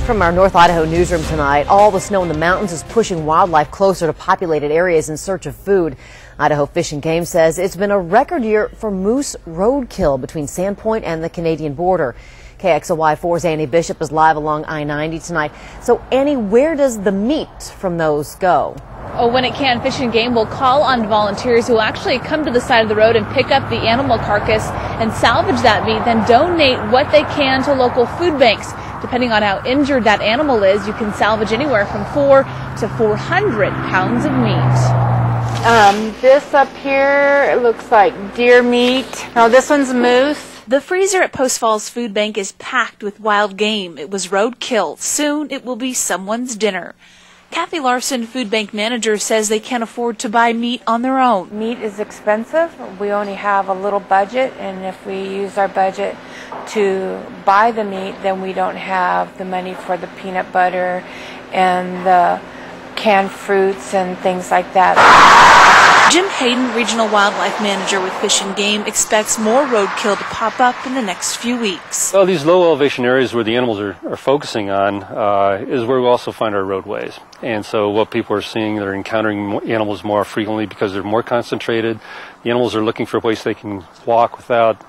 From our North Idaho newsroom tonight, all the snow in the mountains is pushing wildlife closer to populated areas in search of food. Idaho Fish and Game says it's been a record year for moose roadkill between Sandpoint and the Canadian border. KXLY4's Annie Bishop is live along I-90 tonight. So Annie, where does the meat from those go? Oh, when it can, Fish and Game will call on volunteers who will actually come to the side of the road and pick up the animal carcass and salvage that meat, then donate what they can to local food banks. Depending on how injured that animal is, you can salvage anywhere from 4 to 400 pounds of meat. This up here, it looks like deer meat. No, this one's moose. The freezer at Post Falls Food Bank is packed with wild game. It was roadkill. Soon it will be someone's dinner. Kathy Larson, food bank manager, says they can't afford to buy meat on their own. Meat is expensive. We only have a little budget, and if we use our budget to buy the meat, then we don't have the money for the peanut butter and the canned fruits and things like that. Jim Hayden, regional wildlife manager with Fish and Game, expects more roadkill to pop up in the next few weeks. Well, these low elevation areas where the animals are focusing on is where we also find our roadways. And so what people are seeing, they're encountering animals more frequently because they're more concentrated. The animals are looking for a place they can walk without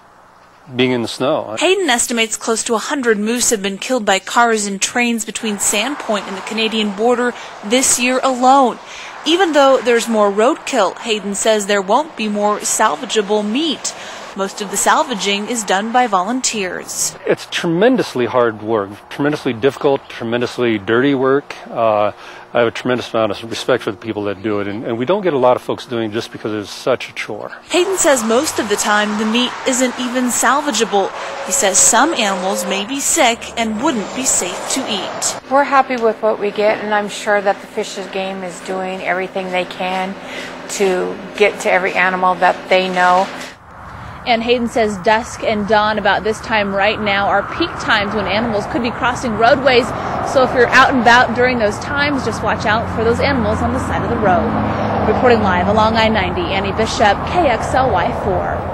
being in the snow. Hayden estimates close to 100 moose have been killed by cars and trains between Sandpoint and the Canadian border this year alone. Even though there's more roadkill, Hayden says there won't be more salvageable meat. Most of the salvaging is done by volunteers. It's tremendously hard work, tremendously difficult, tremendously dirty work. I have a tremendous amount of respect for the people that do it, and we don't get a lot of folks doing it just because it's such a chore. Hayden says most of the time the meat isn't even salvageable. He says some animals may be sick and wouldn't be safe to eat. We're happy with what we get, and I'm sure that the Fish and Game is doing everything they can to get to every animal that they know. And Hayden says dusk and dawn about this time right now are peak times when animals could be crossing roadways. So if you're out and about during those times, just watch out for those animals on the side of the road. Reporting live along I-90, Annie Bishop, KXLY4.